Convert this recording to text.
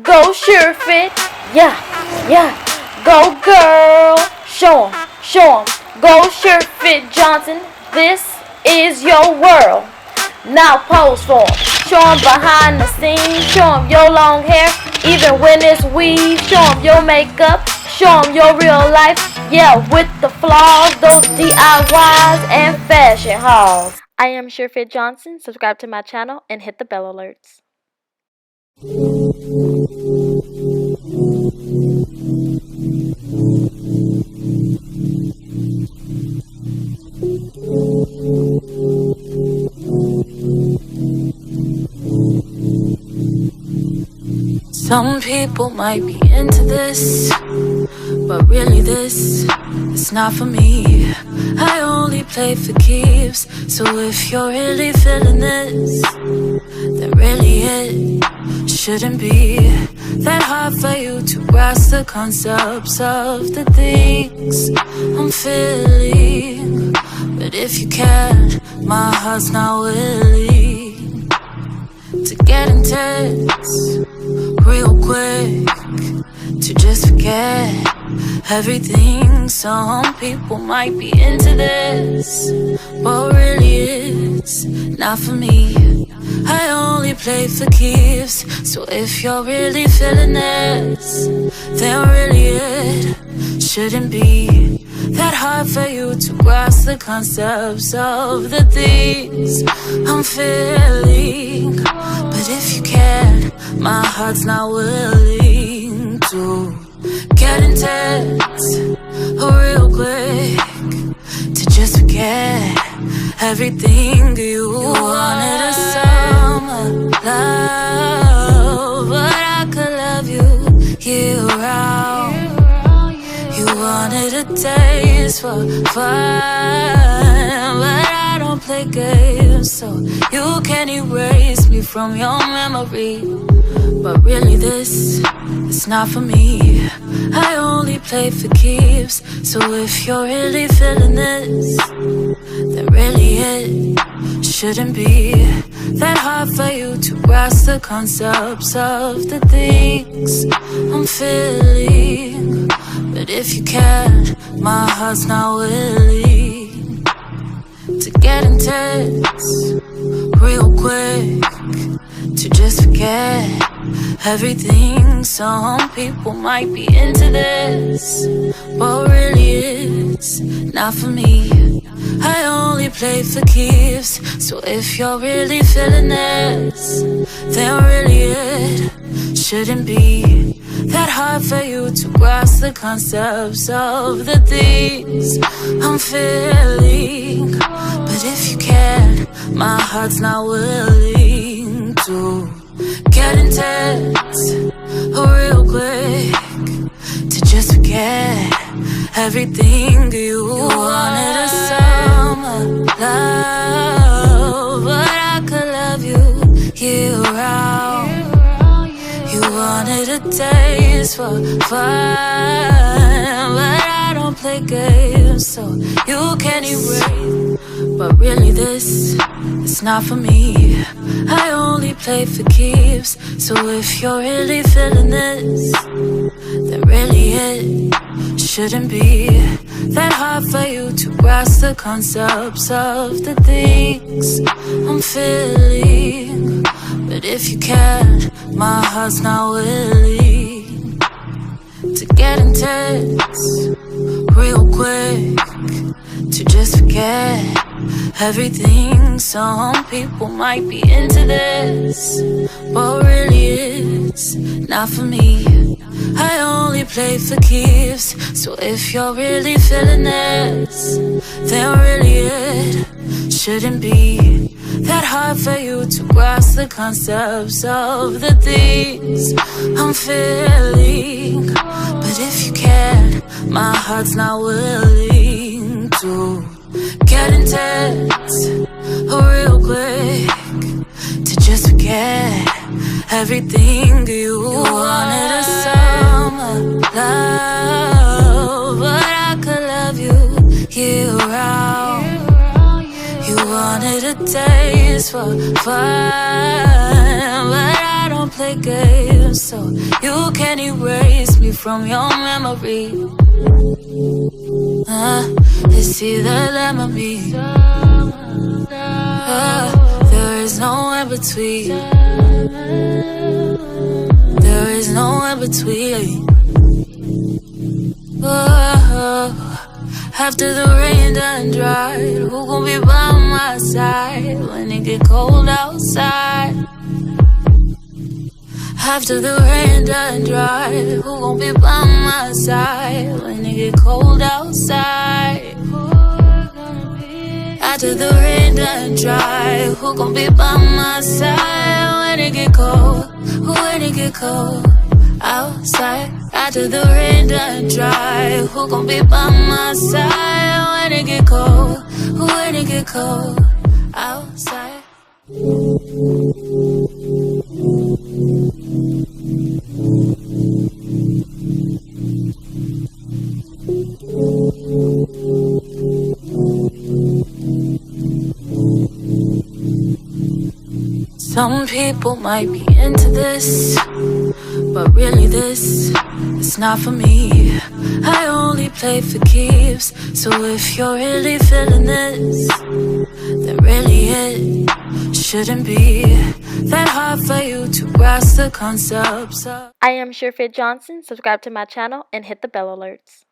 Go sure fit. Yeah, yeah. Go girl. Show 'em, show 'em. Go sure fit Johnson. This is your world. Now pose for 'em. Show 'em behind the scenes. Show 'em your long hair, even when it's weave. Show 'em your makeup. Show 'em your real life. Yeah, with the flaws, those DIYs and fashion hauls. I am SureFit Johnson. Subscribe to my channel and hit the bell alerts. Some people might be into this, but really this is not for me. I only play for keeps, so if you're really feeling this, then really it shouldn't be that hard for you to grasp the concepts of the things I'm feeling. But if you can, my heart's not willing to get intense real quick, to just forget everything. Some people might be into this, but really it's not for me. I only play for keeps, so if you're really feeling this, then really it shouldn't be that hard for you to grasp the concepts of the things I'm feeling. But if you can, my heart's not willing to get intense real quick, to just forget everything you wanted a summer love, but I could love you year round. You wanted a taste for fun, but I don't play games, so you can erase me from your memory. But really this is not for me. I only play for keeps, so if you're really feeling this, then really it shouldn't be that hard for you to grasp the concepts of the things I'm feeling. But if you can, my heart's not willing to get intense real quick, to just forget everything. Some people might be into this, but really it's not for me. I only play for keeps, so if you're really feeling this, then really it shouldn't be that hard for you to grasp the concepts of the things I'm feeling. But if you can, my heart's not willing to get intense real quick, to just forget everything you wanted a summer love, but I could love you year round. You wanted a taste for fun, but I don't play games, so you can erase. But really this is not for me. I only play for keeps, so if you're really feeling this, then really it shouldn't be that hard for you to grasp the concepts of the things I'm feeling. But if you can, my heart's not willing to get intense real quick, to just forget everything. Some people might be into this, but really it's not for me. I only play for keeps, so if you're really feeling this, then really it shouldn't be that hard for you to grasp the concepts of the things I'm feeling. But if you can, my heart's not willing to get intense real quick, to just forget everything you wanted a summer love, but I could love you year round. You wanted a taste for fun, but I don't play games so you can erase me from your memory. It's either them or me. There is no in between. There is no in between. After the rain done dried, who gon' be by my side when it get cold outside? After the rain done dried, who gon' be by my side when it get cold outside? After the rain done dried, who gon' be by my side when it get cold? When it get cold outside? After the rain done dry, who gon' be by my side when it get cold? When it get cold outside? Some people might be into this, but really this is not for me. I only play for keeps, so if you're really feeling this, then really it shouldn't be that hard for you to grasp the concepts of. I am SureFit Johnson. Subscribe to my channel and hit the bell alerts.